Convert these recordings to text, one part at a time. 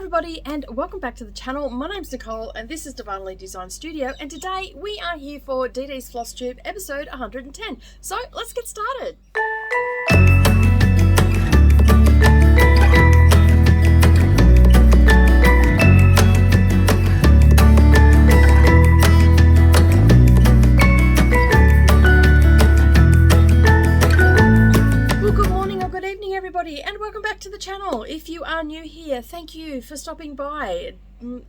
everybody and welcome back to the channel. My name's Nicole and this is Darvanalee Design Studio, and today we are here for DDs Flosstube episode 110. So let's get started. Everybody, and welcome back to the channel. If you are new here, thank you for stopping by,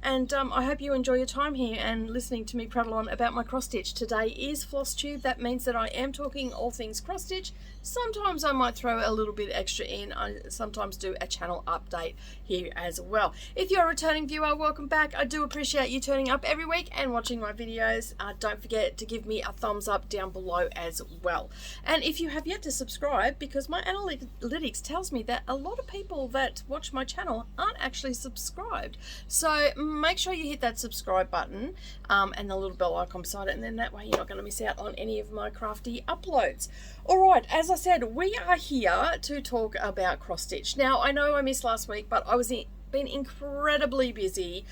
and I hope you enjoy your time here and listening to me prattle on about my cross stitch. Today is Flosstube. That means that I am talking all things cross stitch. Sometimes I might throw a little bit extra in. I sometimes do a channel update here as well. If you're a returning viewer, welcome back. I do appreciate you turning up every week and watching my videos. Don't forget to give me a thumbs up down below as well. And if you have yet to subscribe, because my analytics tells me that a lot of people that watch my channel aren't actually subscribed, so make sure you hit that subscribe button and the little bell icon beside it, and then that way you're not going to miss out on any of my crafty uploads. Alright, as I said, we are here to talk about cross stitch. Now, I know I missed last week, but I was been incredibly busy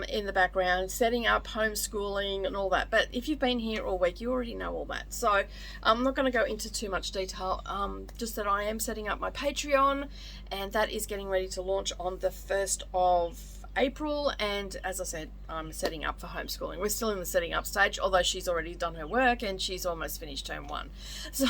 in the background setting up homeschooling and all that. But if you've been here all week, you already know all that, so I'm not going to go into too much detail. Just that I am setting up my Patreon, and that is getting ready to launch on the 1st of April, and as I said, I'm setting up for homeschooling. We're still in the setting up stage, although she's already done her work and she's almost finished term 1. So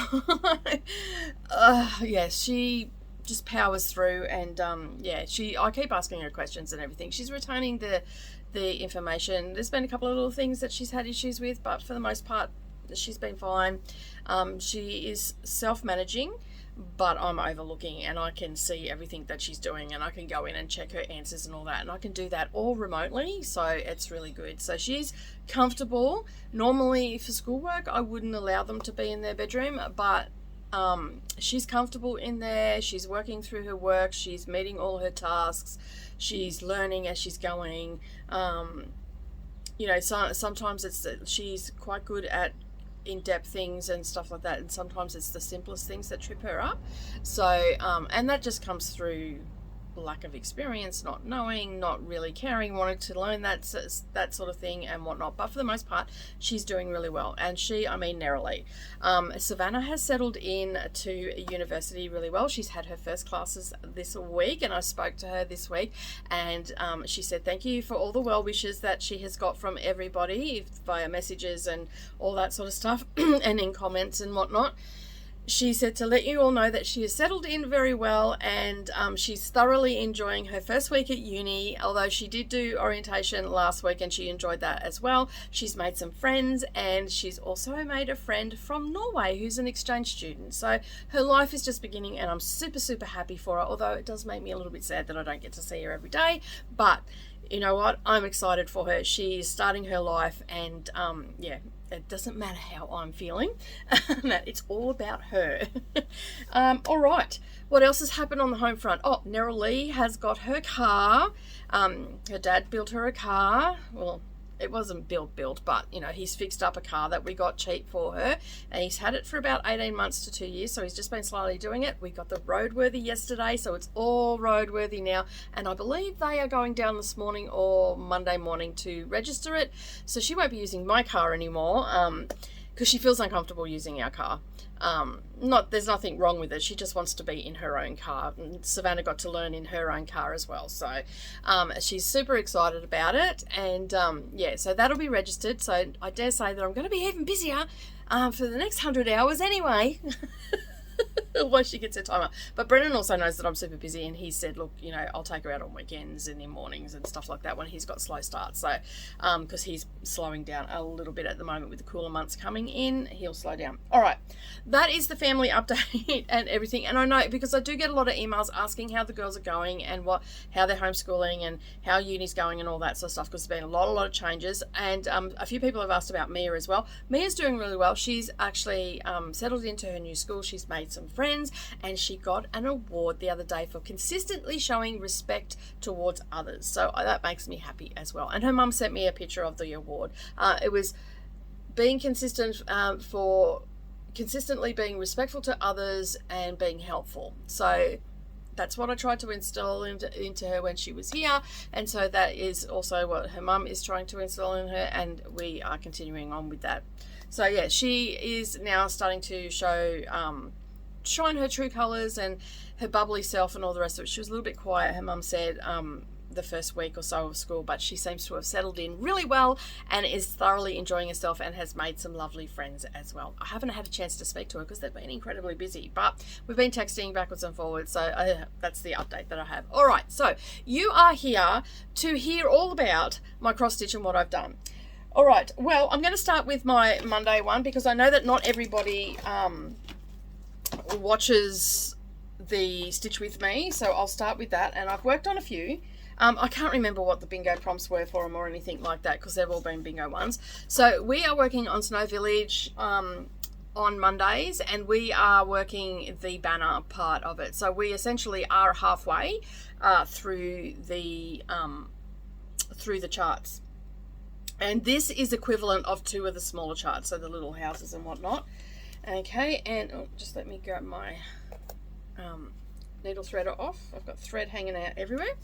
yes, she just powers through, and yeah, I keep asking her questions and everything. She's retaining the information. There's been a couple of little things that she's had issues with, but for the most part she's been fine. She is self-managing, but I'm overlooking and I can see everything that she's doing, and I can go in and check her answers and all that, and I can do that all remotely, so it's really good. So she's comfortable. Normally for schoolwork I wouldn't allow them to be in their bedroom, but she's comfortable in there. She's working through her work, she's meeting all her tasks, she's learning as she's going. You know, sometimes she's quite good at in-depth things and stuff like that, and sometimes it's the simplest things that trip her up. So and that just comes through lack of experience, not knowing, not really caring, wanting to learn that sort of thing and whatnot. But for the most part she's doing really well, and I mean narrowly. Savannah has settled in to university really well. She's had her first classes this week, and I spoke to her this week, and she said thank you for all the well wishes that she has got from everybody via messages and all that sort of stuff and in comments and whatnot. She said to let you all know that she has settled in very well, and she's thoroughly enjoying her first week at uni, although she did do orientation last week and she enjoyed that as well. She's made some friends, and she's also made a friend from Norway who's an exchange student. So her life is just beginning, and I'm super happy for her, although it does make me a little bit sad that I don't get to see her every day. But you know what, I'm excited for her. She's starting her life, and yeah, it doesn't matter how I'm feeling. It's all about her. All right, what else has happened on the home front? Oh, Lee has got her car. Her dad built her a car. Well, it wasn't built, but you know, he's fixed up a car that we got cheap for her, and he's had it for about 18 months to 2 years, so he's just been slowly doing it. We got the roadworthy yesterday, so it's all roadworthy now, and I believe they are going down this morning or Monday morning to register it, so she won't be using my car anymore because she feels uncomfortable using our car. There's nothing wrong with it, she just wants to be in her own car, and Savannah got to learn in her own car as well, so she's super excited about it. And yeah, so that'll be registered, so I dare say that I'm going to be even busier for the next 100 hours anyway. Once she gets her timer. But Brennan also knows that I'm super busy, and he said, look, you know, I'll take her out on weekends and in mornings and stuff like that when he's got slow starts. So because he's slowing down a little bit at the moment with the cooler months coming in, he'll slow down. All right, that is the family update and everything. And I know, because I do get a lot of emails asking how the girls are going and how they're homeschooling and how uni's going and all that sort of stuff, because there's been a lot of changes. And a few people have asked about Mia as well. Mia's doing really well. She's actually settled into her new school. She's made some friends, and she got an award the other day for consistently showing respect towards others, so that makes me happy as well. And her mum sent me a picture of the award. It was being consistent for consistently being respectful to others and being helpful. So that's what I tried to instill into her when she was here, and so that is also what her mum is trying to instill in her, and we are continuing on with that. So yeah, she is now starting to shine her true colours and her bubbly self and all the rest of it. She was a little bit quiet, her mum said, the first week or so of school, but she seems to have settled in really well and is thoroughly enjoying herself and has made some lovely friends as well. I haven't had a chance to speak to her because they've been incredibly busy, but we've been texting backwards and forwards, so that's the update that I have. All right, so you are here to hear all about my cross stitch and what I've done. All right, well, I'm going to start with my Monday one because I know that not everybody watches the Stitch With Me, so I'll start with that, and I've worked on a few. I can't remember what the bingo prompts were for them or anything like that because they've all been bingo ones. So we are working on Snow Village on Mondays, and we are working the banner part of it. So we essentially are halfway through the charts. And this is equivalent of 2 of the smaller charts, so the little houses and whatnot. Okay, and just let me grab my needle threader off. I've got thread hanging out everywhere.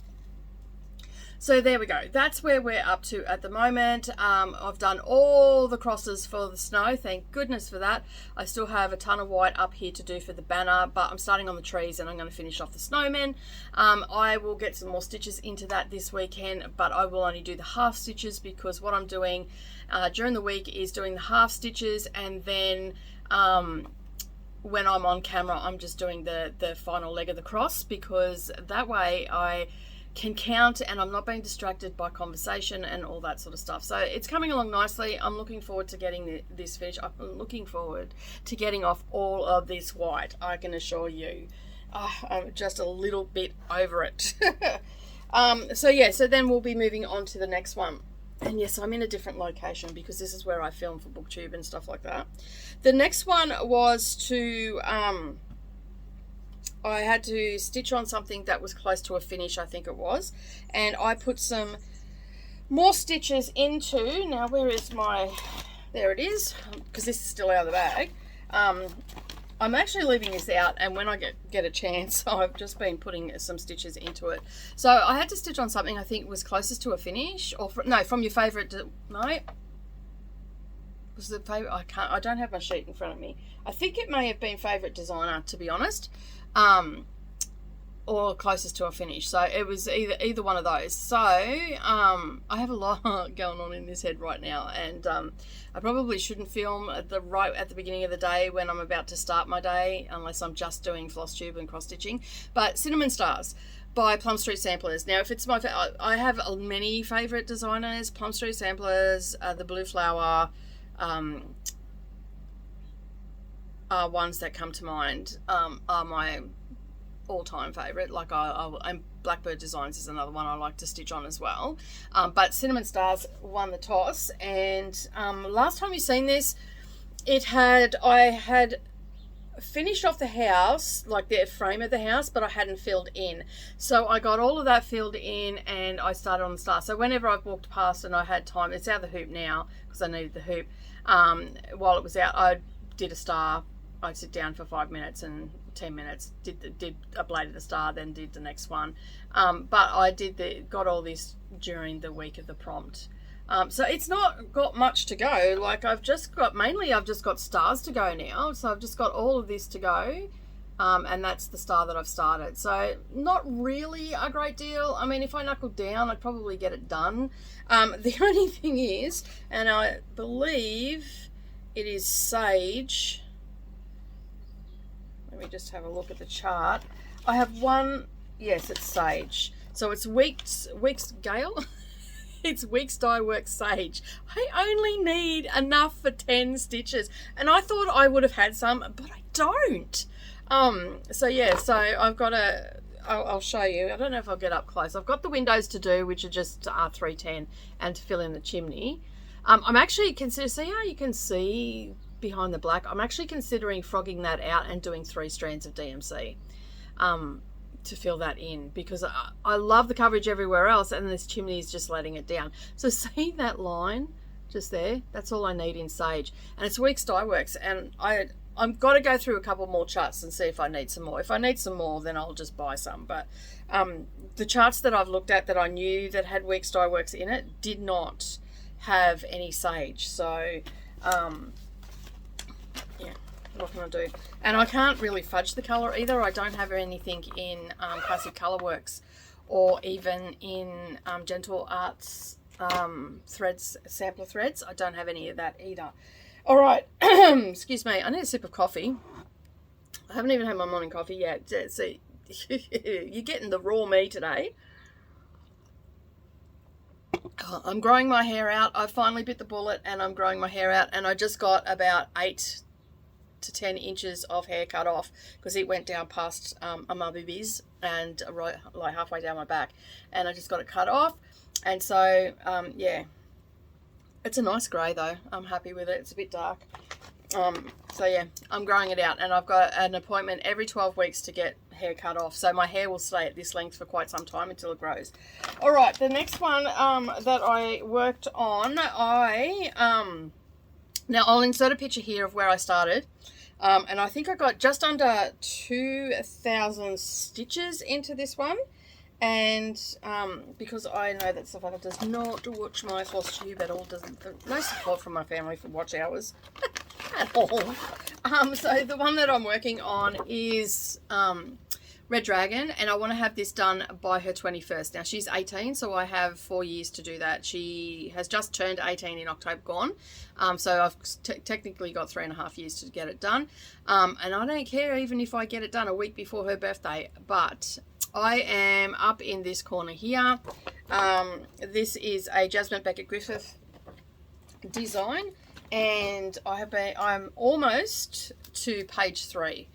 So there we go. That's where we're up to at the moment. I've done all the crosses for the snow. Thank goodness for that. I still have a ton of white up here to do for the banner, but I'm starting on the trees and I'm going to finish off the snowmen. I will get some more stitches into that this weekend, but I will only do the half stitches because what I'm doing during the week is doing the half stitches, and then when I'm on camera, I'm just doing the final leg of the cross, because that way I can count and I'm not being distracted by conversation and all that sort of stuff. So it's coming along nicely. I'm looking forward to getting this finished. I'm looking forward to getting off all of this white, I can assure you. I'm just a little bit over it. So yeah, so then we'll be moving on to the next one. And yes, I'm in a different location because this is where I film for BookTube and stuff like that. The next one was to I had to stitch on something that was close to a finish, I think it was, and I put some more stitches into, now where is my, there it is, because this is still out of the bag. I'm actually leaving this out, and when I get a chance, I've just been putting some stitches into it. So I had to stitch on something I think was closest to a finish, or from your favourite, no, was the favourite, I don't have my sheet in front of me. I think it may have been favourite designer, to be honest. Or closest to a finish, so it was either one of those. So I have a lot going on in this head right now, and I probably shouldn't film at the beginning of the day when I'm about to start my day, unless I'm just doing floss tube and cross stitching. But Cinnamon Stars by Plum Street Samplers. Now, if it's I have many favorite designers. Plum Street Samplers, the Blue Flower, are ones that come to mind, are my all-time favorite. Like and Blackbird Designs is another one I like to stitch on as well. But Cinnamon Stars won the toss, and last time you seen this, I had finished off the house, like the frame of the house, but I hadn't filled in. So I got all of that filled in and I started on the star. So whenever I've walked past and I had time, it's out of the hoop now because I needed the hoop. While it was out, I did a star. I'd sit down for 5 minutes and 10 minutes, did a blade of the star, then did the next one. But I got all this during the week of the prompt. So it's not got much to go. Like I've just got stars to go now. So I've just got all of this to go. And that's the star that I've started. So not really a great deal. I mean, if I knuckled down, I'd probably get it done. The only thing is, and I believe it is Sage. Let me just have a look at the chart. I have one, yes, it's Sage. So it's Weeks Gale. It's Weeks Dye Works Sage. I only need enough for 10 stitches. And I thought I would have had some, but I don't. So yeah, so I've got I'll show you. I don't know if I'll get up close. I've got the windows to do, which are just 310, and to fill in the chimney. I'm actually see how you can see behind the black. I'm actually considering frogging that out and doing 3 strands of DMC to fill that in, because I love the coverage everywhere else, and this chimney is just letting it down. So see that line just there? That's all I need in Sage, and it's Weeks Dye Works, and I I'm got to go through a couple more charts and see if I need some more. If I need some more, then I'll just buy some. But the charts that I've looked at that I knew that had Weeks Dye Works in it did not have any sage. So yeah, what can I do? And I can't really fudge the colour either. I don't have anything in Classic Colourworks or even in Gentle Arts threads, sampler threads. I don't have any of that either. All right, excuse me, I need a sip of coffee. I haven't even had my morning coffee yet. So you're getting the raw me today. I'm growing my hair out. I finally bit the bullet and I'm growing my hair out, and I just got about 8 to 10 inches of hair cut off because it went down past my bibbies and right like halfway down my back, and I just got it cut off. And so yeah, it's a nice grey though. I'm happy with it. It's a bit dark. So yeah, I'm growing it out, and I've got an appointment every 12 weeks to get hair cut off. So my hair will stay at this length for quite some time until it grows. All right, the next one that I worked on, now I'll insert a picture here of where I started. And I think I got just under 2,000 stitches into this one. And because I know that Savannah does not watch my floss tube at all, no support from my family for watch hours at all. So the one that I'm working on is Red Dragon, and I want to have this done by her 21st. Now she's 18, so I have 4 years to do that. She has just turned 18 in October gone, so I've technically got 3.5 years to get it done. And I don't care even if I get it done a week before her birthday, but I am up in this corner here. This is a Jasmine Becket Griffith design, and I'm almost to page 3.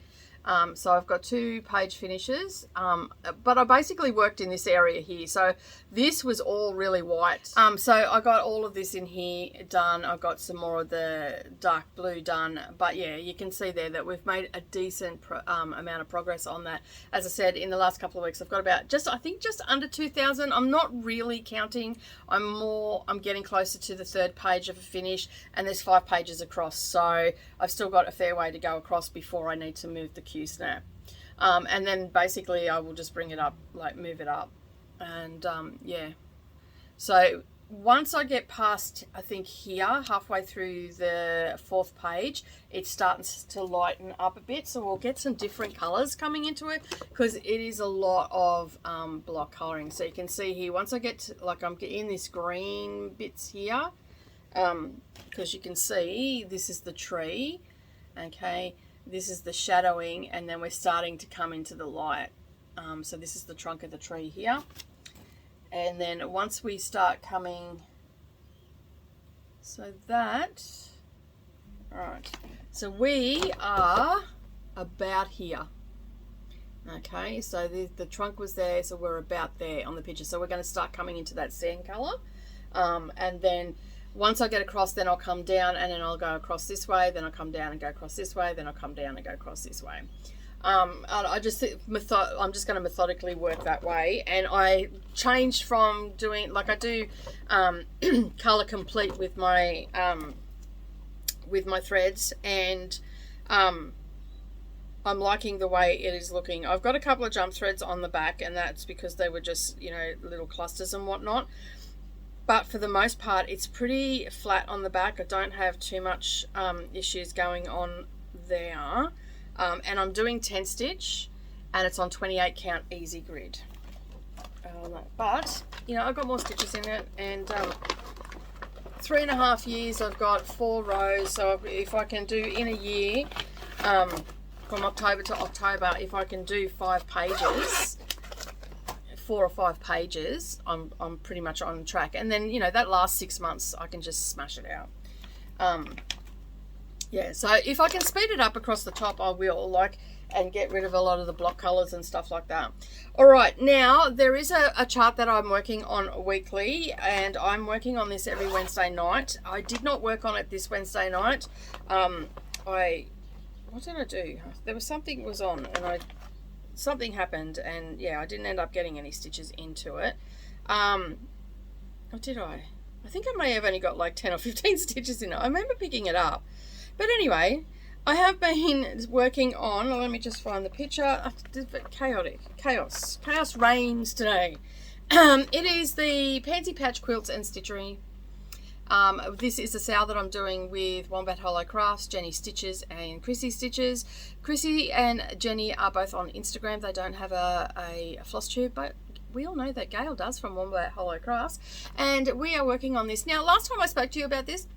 So I've got 2 page finishes, but I basically worked in this area here. So this was all really white. So I got all of this in here done. I got some more of the dark blue done, but yeah, you can see there that we've made a decent amount of progress on that. As I said, in the last couple of weeks, I've got about I think just under 2,000. I'm not really counting. I'm getting closer to the 3rd page of a finish, and there's 5 pages across. So I've still got a fair way to go across before I need to move the snap, and then basically I will just bring it up, like move it up, and yeah, so once I get past, I think here halfway through the 4th page, it starts to lighten up a bit, so we'll get some different colors coming into it because it is a lot of block coloring. So you can see here, once I get to, like, I'm getting this green bits here, because you can see this is the tree, okay, this is the shadowing, and then we're starting to come into the light. So this is the trunk of the tree here. And then once we start coming, so that, all right, so we are about here. Okay, so the trunk was there, so we're about there on the picture. So we're going to start coming into that sand color. And then once I get across, then I'll come down, and then I'll go across this way, then I'll come down and go across this way, then I'll come down and go across this way. I'm just going to methodically work that way. And I changed from doing, like I do color complete with my threads, and I'm liking the way it is looking. I've got a couple of jump threads on the back, and that's because they were just, you know, little clusters and whatnot. But for the most part, it's pretty flat on the back. I don't have too much issues going on there. And I'm doing 10 stitch, and it's on 28 count easy grid. But, you know, I've got more stitches in it, and 3.5 years, I've got 4 rows. So if I can do in a year, from October to October, if I can do 5 pages, 4 or 5 pages, I'm pretty much on track. And then, you know, that last 6 months I can just smash it out. Yeah, so if I can speed it up across the top, I will, like, and get rid of a lot of the block colors and stuff like that. All right, now there is a chart that I'm working on weekly, and I'm working on this every Wednesday night. I did not work on it this Wednesday night. What did I do? There was something was on, and something happened, and yeah, I didn't end up getting any stitches into it. Or did I? I think I may have only got like 10 or 15 stitches in it. I remember picking it up. But anyway, I have been working on, let me just find the picture, chaos reigns today. It is the Pansy Patch Quilts and Stitchery. This is a sale that I'm doing with Wombat Hollow Crafts, Jenny Stitches and Chrissy Stitches. Chrissy and Jenny are both on Instagram. They don't have a floss tube, but we all know that Gail does from Wombat Hollow Crafts. And we are working on this. Now, last time I spoke to you about this,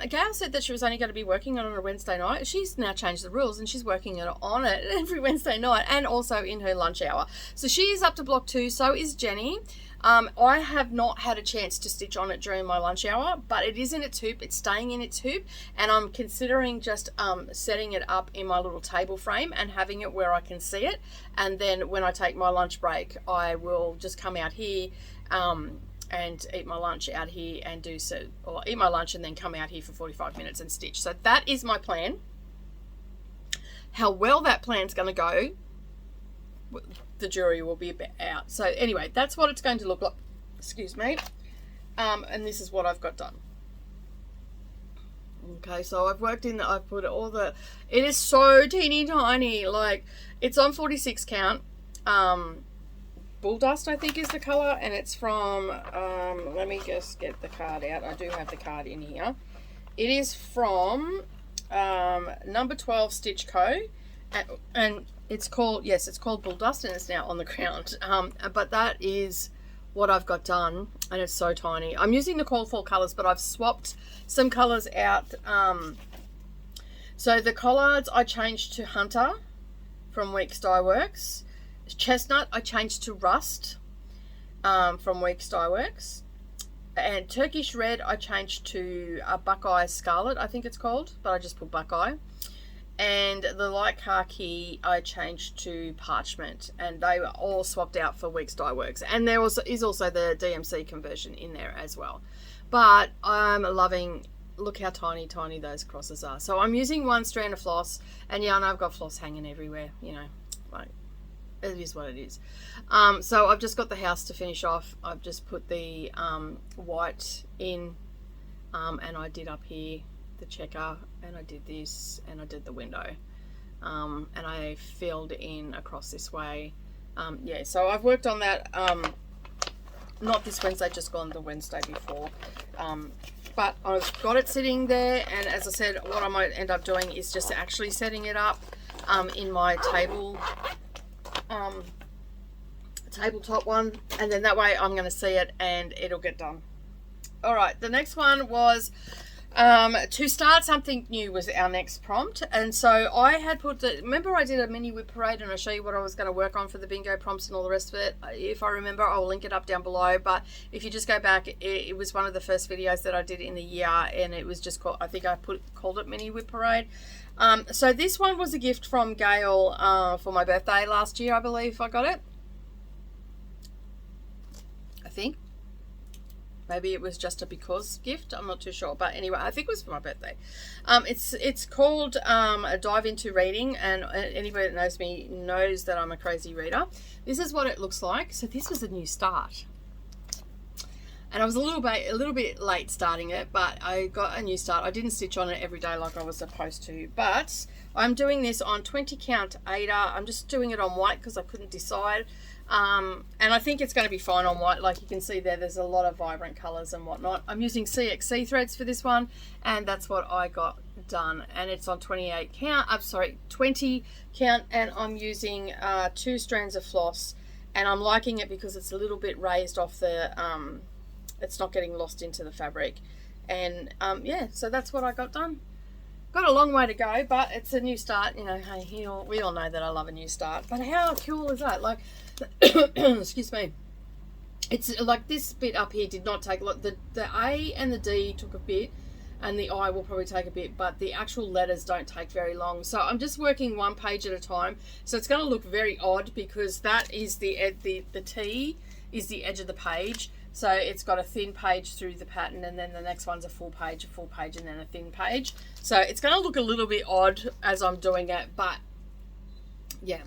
Gail said that she was only going to be working on it on a Wednesday night. She's now changed the rules and she's working on it every Wednesday night and also in her lunch hour. So she is up to block 2, so is Jenny. I have not had a chance to stitch on it during my lunch hour, but it is in its hoop. It's staying in its hoop, and I'm considering just setting it up in my little table frame and having it where I can see it. And then when I take my lunch break, I will just come out here and eat my lunch out here and do so, or eat my lunch and then come out here for 45 minutes and stitch. So that is my plan. How well that plan's going to go, the jury will be out. So anyway, that's what it's going to look like. Excuse me. And this is what I've got done. Okay, so I've worked in, I've put all the, it is so teeny tiny, like it's on 46 count. Bull Dust, I think, is the colour, and it's from, let me just get the card out. I do have the card in here. It is from number 12 Stitch Co. And it's called, yes, it's called Bull Dust, and it's now on the ground. But that is what I've got done, and it's so tiny. I'm using Nicole fall colours, but I've swapped some colours out. So the collards I changed to Hunter from Weeks Dye Works. Chestnut I changed to Rust from Weeks Dye Works, and Turkish Red I changed to Buckeye Scarlet, I think it's called, but I just put Buckeye. And the light khaki I changed to Parchment, and they were all swapped out for Weeks Dye Works. And there is also the DMC conversion in there as well. But I'm loving, look how tiny those crosses are. So I'm using one strand of floss, and yeah, I know I've got floss hanging everywhere, you know, like, it is what it is. So I've just got the house to finish off. I've just put the white in, and I did up here the checker, and I did this, and I did the window, and I filled in across this way. Yeah, so I've worked on that, not this Wednesday, just gone the Wednesday before, but I've got it sitting there. And as I said, what I might end up doing is just actually setting it up in my tabletop one, and then that way I'm going to see it and it'll get done. All right, the next one was to start something new was our next prompt. And so I had put remember I did a mini whip parade and I show you what I was going to work on for the bingo prompts and all the rest of it. If I remember, I'll link it up down below, but if you just go back, it was one of the first videos that I did in the year, and it was just called, I think I called it mini whip parade. So this one was a gift from Gail for my birthday last year, I believe I got it. I think. Maybe it was just a because gift. I'm not too sure. But anyway, I think it was for my birthday. It's called a Dive Into Reading, and anybody that knows me knows that I'm a crazy reader. This is what it looks like. So this was a new start. And I was a little bit late starting it, but I got a new start. I didn't stitch on it every day like I was supposed to, but I'm doing this on 20 count Ada. I'm just doing it on white because I couldn't decide. And I think it's going to be fine on white. Like you can see there's a lot of vibrant colors and whatnot. I'm using CXC threads for this one, and that's what I got done. And it's on 20 count, and I'm using 2 strands of floss, and I'm liking it because it's a little bit raised off the it's not getting lost into the fabric. And yeah, so that's what I got done. Got a long way to go, but it's a new start, you know. Hey, we all know that I love a new start, but how cool is that? Like excuse me, it's like this bit up here did not take a lot. The A and the D took a bit, and the I will probably take a bit, but the actual letters don't take very long. So I'm just working one page at a time, so it's going to look very odd because that is the T is the edge of the page. So it's got a thin page through the pattern, and then the next one's a full page, and then a thin page. So it's going to look a little bit odd as I'm doing it, but yeah,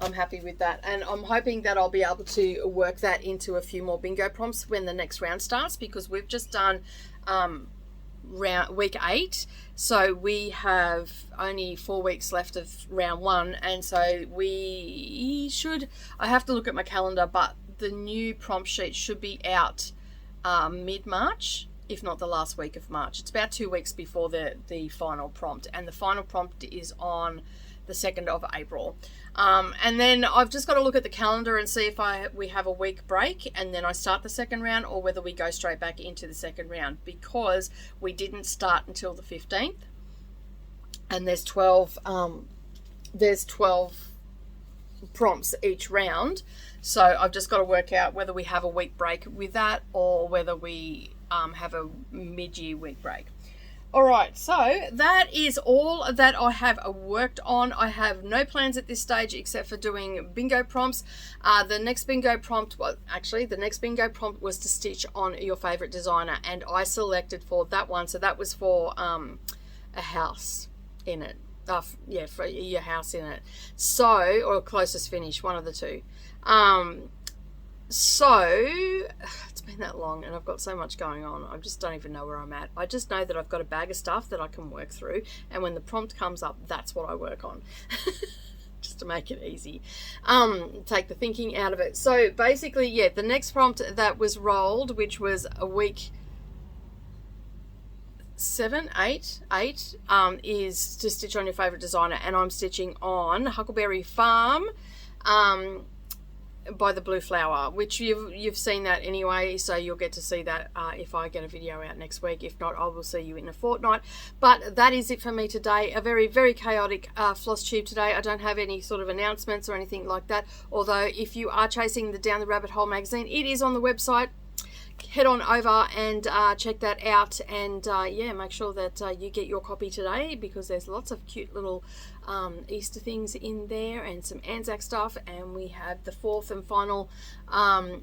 I'm happy with that. And I'm hoping that I'll be able to work that into a few more bingo prompts when the next round starts, because we've just done week 8, so we have only 4 weeks left of round 1, and so I have to look at my calendar, but the new prompt sheet should be out mid-March, if not the last week of March. It's about 2 weeks before the final prompt, and the final prompt is on the 2nd of April. And then I've just got to look at the calendar and see if we have a week break and then I start the second round, or whether we go straight back into the second round, because we didn't start until the 15th, and there's 12 prompts each round. So I've just got to work out whether we have a week break with that, or whether we have a mid-year week break. All right, so that is all that I have worked on. I have no plans at this stage except for doing bingo prompts. The next bingo prompt was to stitch on your favorite designer, and I selected for that one. So that was for a house in it. For your house in it. So, or closest finish, one of the two. So it's been that long and I've got so much going on, I just don't even know where I'm at. I just know that I've got a bag of stuff that I can work through, and when the prompt comes up, that's what I work on. Just to make it easy, take the thinking out of it. So basically, yeah, the next prompt that was rolled, which was a week 8, is to stitch on your favorite designer, and I'm stitching on Huckleberry Farm by the Blue Flower, which you've seen that anyway, so you'll get to see that if I get a video out next week. If not, I will see you in a fortnight. But that is it for me today. A very, very chaotic floss tube today. I don't have any sort of announcements or anything like that, although if you are chasing the Down the Rabbit Hole magazine, it is on the website. Head on over and check that out, and yeah, make sure that you get your copy today, because there's lots of cute little Easter things in there and some Anzac stuff, and we have the 4th and final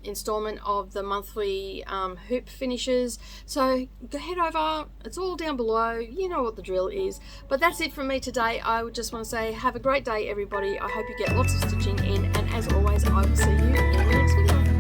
installment of the monthly hoop finishes. So go head over, it's all down below, you know what the drill is. But that's it from me today. I would just want to say have a great day, everybody. I hope you get lots of stitching in, and as always, I will see you in the next video.